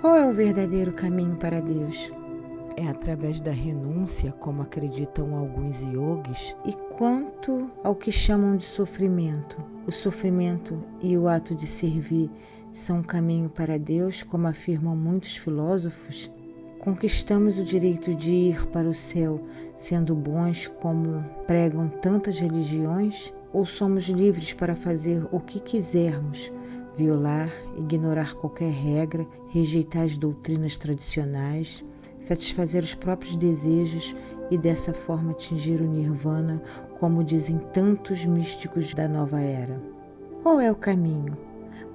Qual é o verdadeiro caminho para Deus? É através da renúncia, como acreditam alguns yogis. E quanto ao que chamam de sofrimento? O sofrimento e o ato de servir são um caminho para Deus, como afirmam muitos filósofos? Conquistamos o direito de ir para o céu sendo bons, como pregam tantas religiões? Ou somos livres para fazer o que quisermos, violar, ignorar qualquer regra, rejeitar as doutrinas tradicionais, satisfazer os próprios desejos e dessa forma atingir o nirvana, como dizem tantos místicos da nova era? Qual é o caminho?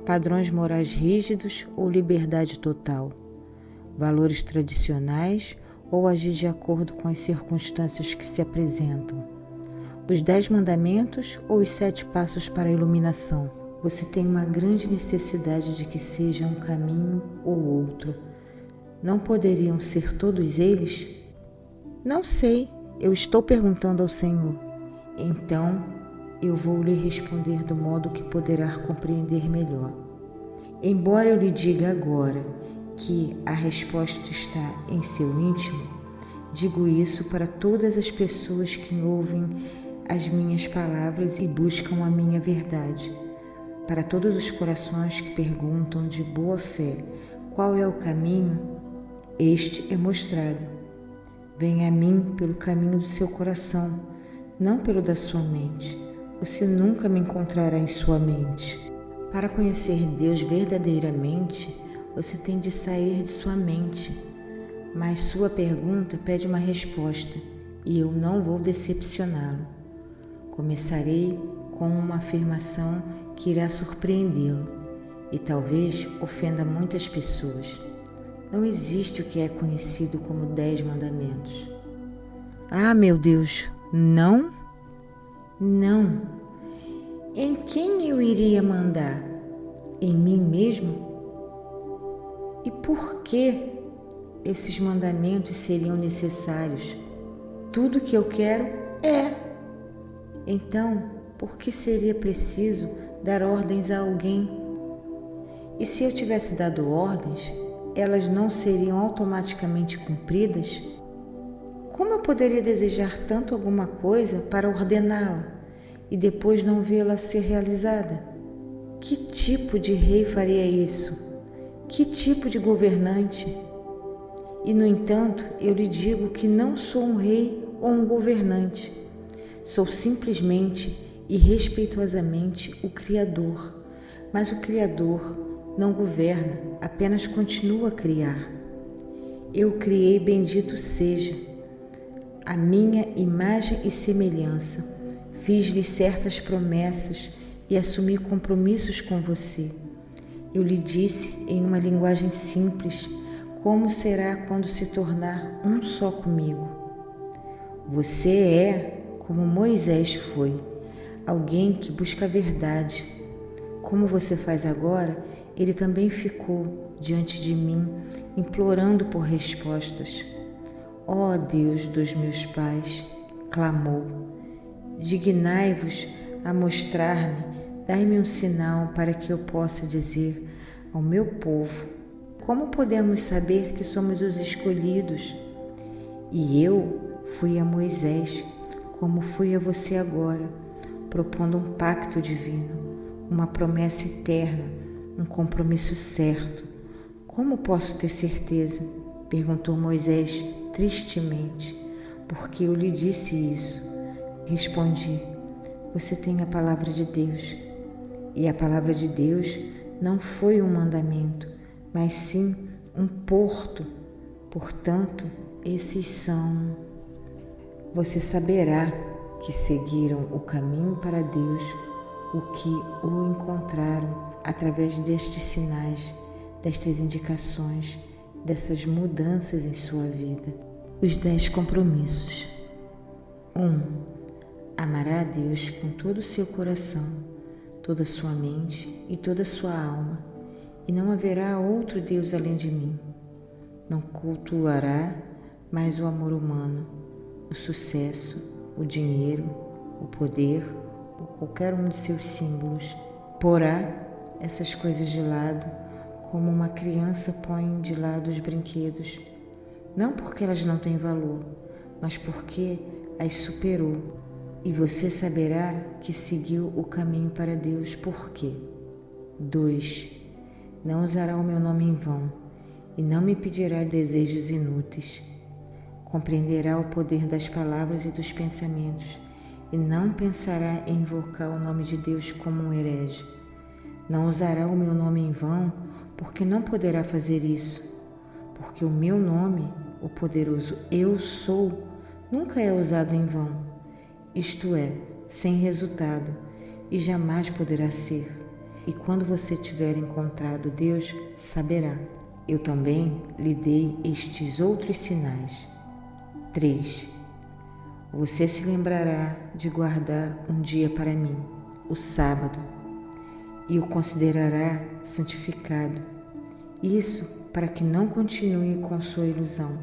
Padrões morais rígidos ou liberdade total? Valores tradicionais ou agir de acordo com as circunstâncias que se apresentam? Os 10 mandamentos ou os 7 passos para a iluminação? Você tem uma grande necessidade de que seja um caminho ou outro. Não poderiam ser todos eles? Não sei, eu estou perguntando ao Senhor. Então, eu vou lhe responder do modo que poderá compreender melhor. Embora eu lhe diga agora que a resposta está em seu íntimo, digo isso para todas as pessoas que ouvem as minhas palavras e buscam a minha verdade. Para todos os corações que perguntam de boa fé qual é o caminho, este é mostrado. Venha a mim pelo caminho do seu coração, não pelo da sua mente. Você nunca me encontrará em sua mente. Para conhecer Deus verdadeiramente, você tem de sair de sua mente. Mas sua pergunta pede uma resposta e eu não vou decepcioná-lo. Começarei com uma afirmação que irá surpreendê-lo e talvez ofenda muitas pessoas. Não existe o que é conhecido como 10 mandamentos. Ah, meu Deus, não? Não. Em quem eu iria mandar? Em mim mesmo? E por que esses mandamentos seriam necessários? Tudo que eu quero é. Então, por que seria preciso dar ordens a alguém? E se eu tivesse dado ordens, elas não seriam automaticamente cumpridas? Como eu poderia desejar tanto alguma coisa para ordená-la e depois não vê-la ser realizada? Que tipo de rei faria isso? Que tipo de governante? E, no entanto, eu lhe digo que não sou um rei ou um governante. Sou simplesmente e respeitosamente o Criador. Mas o Criador não governa, apenas continua a criar. Eu criei, bendito seja, a minha imagem e semelhança. Fiz-lhe certas promessas e assumi compromissos com você. Eu lhe disse em uma linguagem simples como será quando se tornar um só comigo. Você é como Moisés foi, alguém que busca a verdade. Como você faz agora, ele também ficou diante de mim, implorando por respostas. Ó Deus dos meus pais, clamou, dignai-vos a mostrar-me, dai-me um sinal para que eu possa dizer ao meu povo, como podemos saber que somos os escolhidos? E eu fui a Moisés, como fui a você agora, propondo um pacto divino, uma promessa eterna, um compromisso certo. Como posso ter certeza? Perguntou Moisés tristemente. Porque eu lhe disse isso. Respondi, você tem a palavra de Deus. E a palavra de Deus não foi um mandamento, mas sim um porto. Portanto, esses são. Você saberá que seguiram o caminho para Deus, o que o encontraram através destes sinais, destas indicações, dessas mudanças em sua vida. Os 10 compromissos. 1. Amará a Deus com todo o seu coração, toda a sua mente e toda a sua alma, e não haverá outro Deus além de mim. Não cultuará mais o amor humano, o sucesso, o dinheiro, o poder ou qualquer um de seus símbolos. Porá essas coisas de lado como uma criança põe de lado os brinquedos, não porque elas não têm valor, mas porque as superou. E você saberá que seguiu o caminho para Deus. Por quê? 2. Não usará o meu nome em vão e não me pedirá desejos inúteis. Compreenderá o poder das palavras e dos pensamentos e não pensará em invocar o nome de Deus como um herege. Não usará o meu nome em vão, porque não poderá fazer isso, porque o meu nome, o poderoso Eu Sou, nunca é usado em vão, isto é, sem resultado, e jamais poderá ser. E quando você tiver encontrado Deus, saberá. Eu também lhe dei estes outros sinais. 3. Você se lembrará de guardar um dia para mim, o sábado, e o considerará santificado. Isso para que não continue com sua ilusão,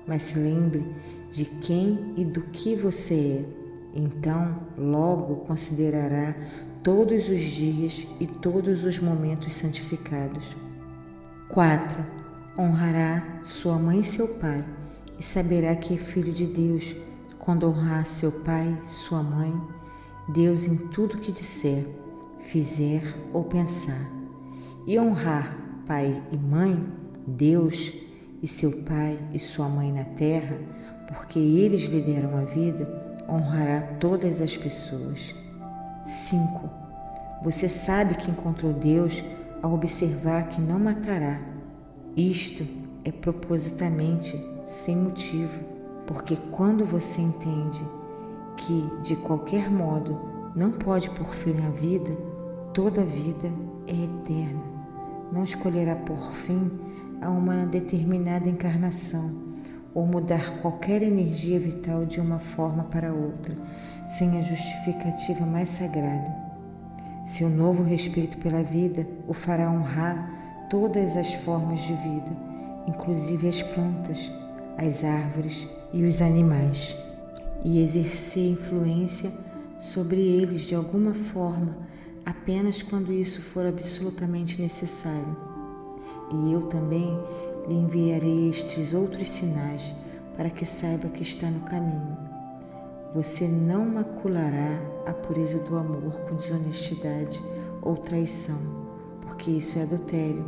mas se lembre de quem e do que você é. Então, logo considerará todos os dias e todos os momentos santificados. 4. Honrará sua mãe e seu pai, e saberá que é filho de Deus, quando honrar seu pai, sua mãe, Deus em tudo que disser, fizer ou pensar. E honrar pai e mãe, Deus e seu pai e sua mãe na terra, porque eles lhe deram a vida, honrará todas as pessoas. 5. Você sabe que encontrou Deus ao observar que não matará. Isto é propositamente, sem motivo, porque quando você entende que, de qualquer modo, não pode pôr fim à vida, toda vida é eterna. Não escolherá por fim a uma determinada encarnação ou mudar qualquer energia vital de uma forma para outra, sem a justificativa mais sagrada. Seu novo respeito pela vida o fará honrar todas as formas de vida, inclusive as plantas, as árvores e os animais, e exercer influência sobre eles de alguma forma, apenas quando isso for absolutamente necessário. E eu também lhe enviarei estes outros sinais para que saiba que está no caminho. Você não maculará a pureza do amor com desonestidade ou traição, porque isso é adultério.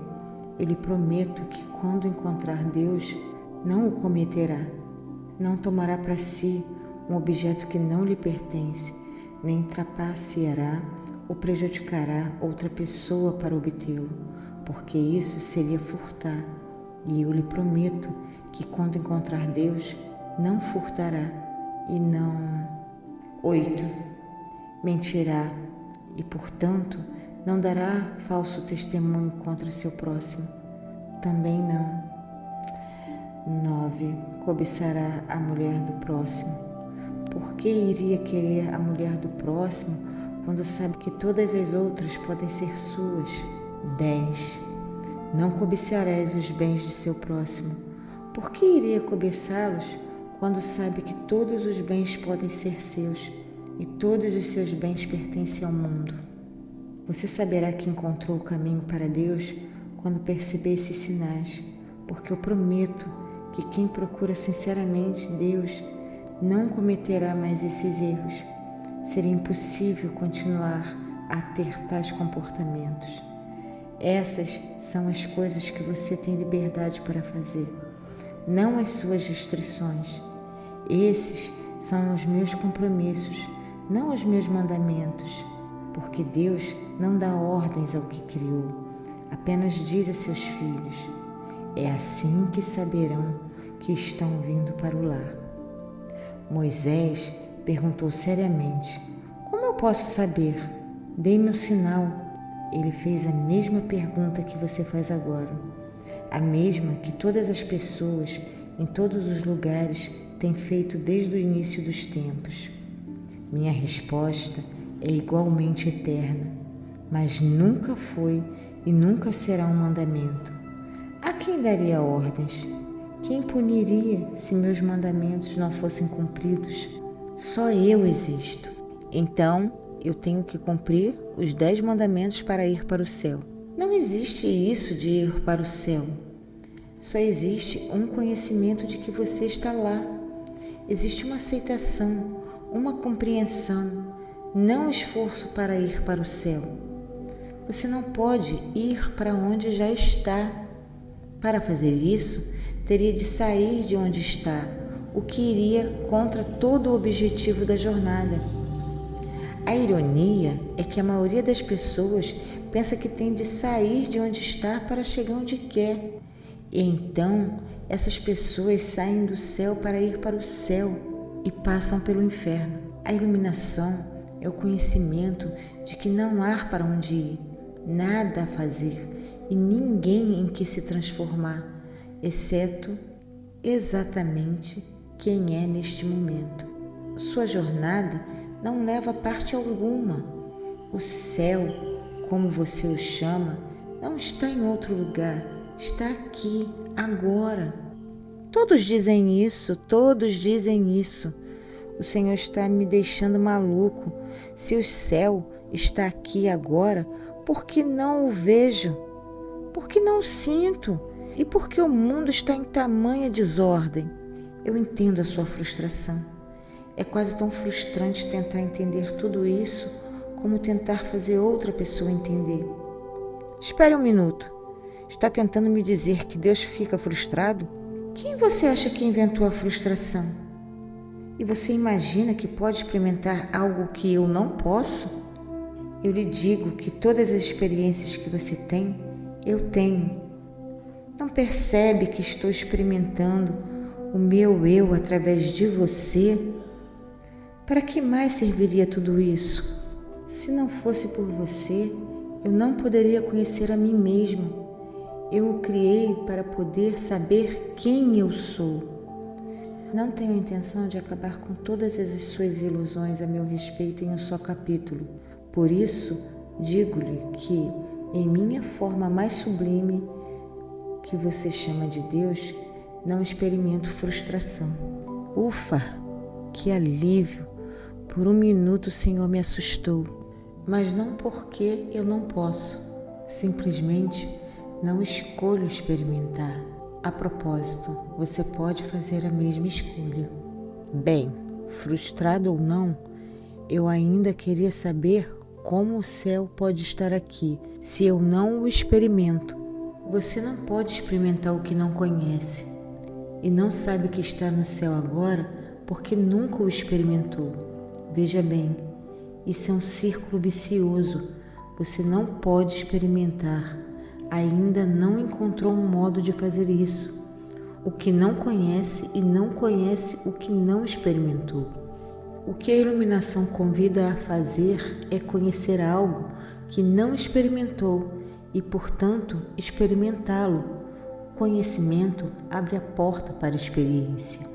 Eu lhe prometo que quando encontrar Deus, não o cometerá. Não tomará para si um objeto que não lhe pertence, nem trapaceará ou prejudicará outra pessoa para obtê-lo, porque isso seria furtar. E eu lhe prometo que quando encontrar Deus, não furtará e não... 8. Mentirá e, portanto, não dará falso testemunho contra seu próximo. Também não. 9. Cobiçará a mulher do próximo. Por que iria querer a mulher do próximo quando sabe que todas as outras podem ser suas? 10. Não cobiçarás os bens de seu próximo. Por que iria cobiçá-los quando sabe que todos os bens podem ser seus e todos os seus bens pertencem ao mundo? Você saberá que encontrou o caminho para Deus quando perceber esses sinais, porque eu prometo que quem procura sinceramente Deus não cometerá mais esses erros. Seria impossível continuar a ter tais comportamentos. Essas são as coisas que você tem liberdade para fazer, não as suas restrições. Esses são os meus compromissos, não os meus mandamentos, porque Deus não dá ordens ao que criou, apenas diz a seus filhos: é assim que saberão que estão vindo para o lar. Moisés perguntou seriamente: como eu posso saber? Dê-me um sinal. Ele fez a mesma pergunta que você faz agora, a mesma que todas as pessoas, em todos os lugares, têm feito desde o início dos tempos. Minha resposta é igualmente eterna, mas nunca foi e nunca será um mandamento. A quem daria ordens? Quem puniria se meus mandamentos não fossem cumpridos? Só eu existo. Então, eu tenho que cumprir os 10 mandamentos para ir para o céu. Não existe isso de ir para o céu. Só existe um conhecimento de que você está lá. Existe uma aceitação, uma compreensão, não esforço para ir para o céu. Você não pode ir para onde já está. Para fazer isso, teria de sair de onde está, o que iria contra todo o objetivo da jornada. A ironia é que a maioria das pessoas pensa que tem de sair de onde está para chegar onde quer. E então, essas pessoas saem do céu para ir para o céu e passam pelo inferno. A iluminação é o conhecimento de que não há para onde ir, nada a fazer e ninguém em que se transformar, exceto exatamente quem é neste momento. Sua jornada não leva a parte alguma. O céu, como você o chama, não está em outro lugar, está aqui, agora. Todos dizem isso, todos dizem isso. O Senhor está me deixando maluco. Se o céu está aqui agora, por que não o vejo? Por que não o sinto? E por que o mundo está em tamanha desordem? Eu entendo a sua frustração. É quase tão frustrante tentar entender tudo isso como tentar fazer outra pessoa entender. Espere um minuto. Está tentando me dizer que Deus fica frustrado? Quem você acha que inventou a frustração? E você imagina que pode experimentar algo que eu não posso? Eu lhe digo que todas as experiências que você tem, eu tenho. Não percebe que estou experimentando o meu eu através de você? Para que mais serviria tudo isso? Se não fosse por você, eu não poderia conhecer a mim mesmo. Eu o criei para poder saber quem eu sou. Não tenho a intenção de acabar com todas as suas ilusões a meu respeito em um só capítulo. Por isso, digo-lhe que, em minha forma mais sublime, que você chama de Deus, não experimento frustração. Ufa, que alívio! Por um minuto o Senhor me assustou, mas não porque eu não posso, simplesmente não escolho experimentar. A propósito, você pode fazer a mesma escolha. Bem, frustrado ou não, eu ainda queria saber como o céu pode estar aqui se eu não o experimento. Você não pode experimentar o que não conhece e não sabe que está no céu agora porque nunca o experimentou. Veja bem, isso é um círculo vicioso. Você não pode experimentar. Ainda não encontrou um modo de fazer isso. O que não conhece e não conhece o que não experimentou. O que a iluminação convida a fazer é conhecer algo que não experimentou e, portanto, experimentá-lo. O conhecimento abre a porta para a experiência.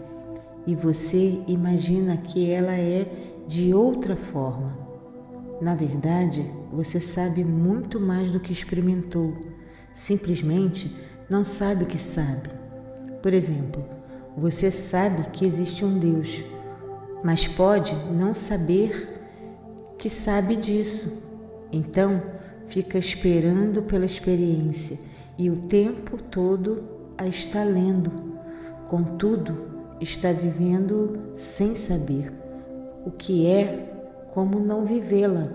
E você imagina que ela é de outra forma. Na verdade, você sabe muito mais do que experimentou. Simplesmente não sabe que sabe. Por exemplo, você sabe que existe um Deus, mas pode não saber que sabe disso. Então, fica esperando pela experiência e o tempo todo a está lendo. Contudo, está vivendo sem saber o que é, como não vivê-la.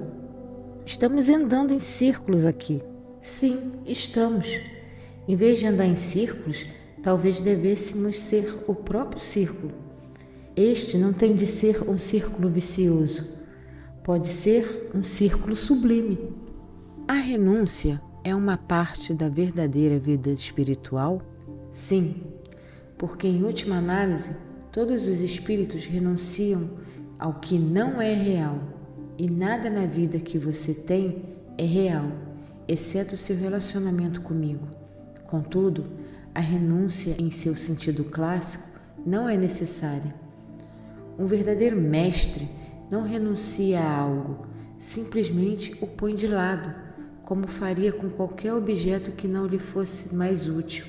Estamos andando em círculos aqui. Sim, estamos. Em vez de andar em círculos, talvez devêssemos ser o próprio círculo. Este não tem de ser um círculo vicioso. Pode ser um círculo sublime. A renúncia é uma parte da verdadeira vida espiritual? Sim, porque em última análise, todos os espíritos renunciam ao que não é real. E nada na vida que você tem é real, exceto o seu relacionamento comigo. Contudo, a renúncia em seu sentido clássico não é necessária. Um verdadeiro mestre não renuncia a algo, simplesmente o põe de lado, como faria com qualquer objeto que não lhe fosse mais útil.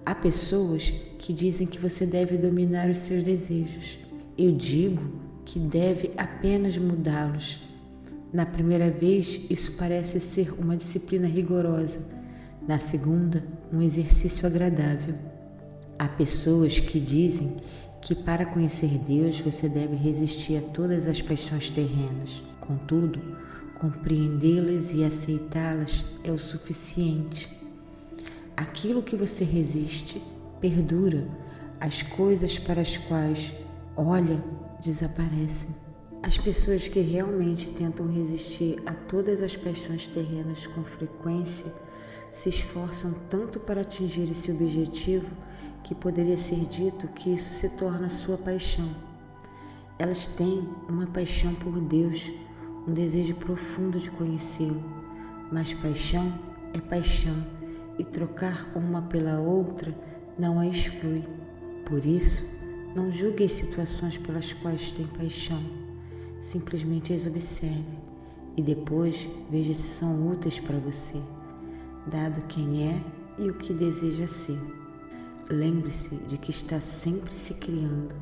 Há pessoas que dizem que você deve dominar os seus desejos. Eu digo que deve apenas mudá-los. Na primeira vez, isso parece ser uma disciplina rigorosa, Na segunda, um exercício agradável. Há pessoas que dizem que para conhecer Deus você deve resistir a todas as paixões terrenas. Contudo, compreendê-las e aceitá-las é o suficiente. Aquilo que você resiste perdura. As coisas para as quais olha desaparecem. As pessoas que realmente tentam resistir a todas as paixões terrenas com frequência se esforçam tanto para atingir esse objetivo que poderia ser dito que isso se torna sua paixão. Elas têm uma paixão por Deus, um desejo profundo de conhecê-lo, mas paixão é paixão e trocar uma pela outra não a exclui. Por isso, não julgue as situações pelas quais tem paixão, simplesmente as observe e depois veja se são úteis para você, dado quem é e o que deseja ser. Lembre-se de que está sempre se criando,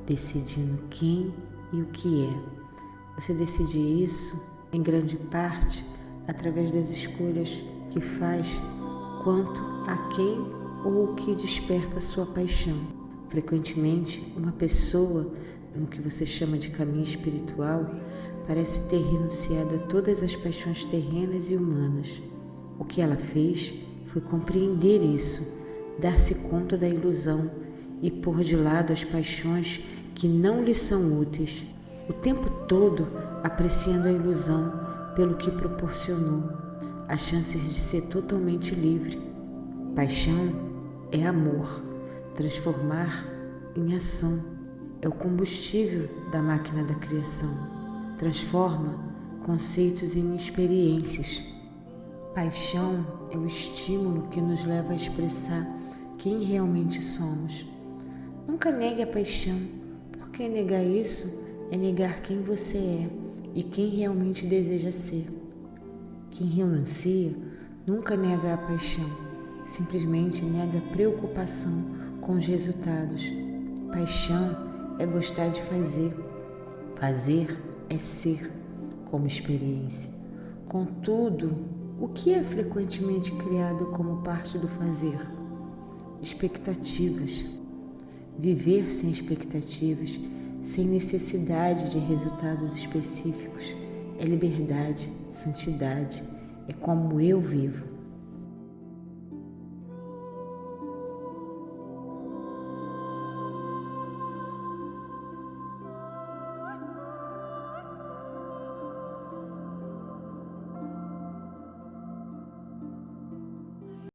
decidindo quem e o que é. Você decide isso, em grande parte, através das escolhas que faz quanto a quem ou o que desperta sua paixão. Frequentemente, uma pessoa, no que você chama de caminho espiritual, parece ter renunciado a todas as paixões terrenas e humanas. O que ela fez foi compreender isso, dar-se conta da ilusão e pôr de lado as paixões que não lhe são úteis, o tempo todo apreciando a ilusão pelo que proporcionou, as chances de ser totalmente livre. Paixão é amor, transformar em ação, é o combustível da máquina da criação, transforma conceitos em experiências. Paixão é o estímulo que nos leva a expressar quem realmente somos. Nunca negue a paixão, porque negar isso é negar quem você é e quem realmente deseja ser. Quem renuncia nunca nega a paixão, simplesmente nega a preocupação com os resultados. Paixão é gostar de fazer. Fazer é ser, como experiência. Contudo, o que é frequentemente criado como parte do fazer? Expectativas. Viver sem expectativas, sem necessidade de resultados específicos, é liberdade, santidade, é como eu vivo.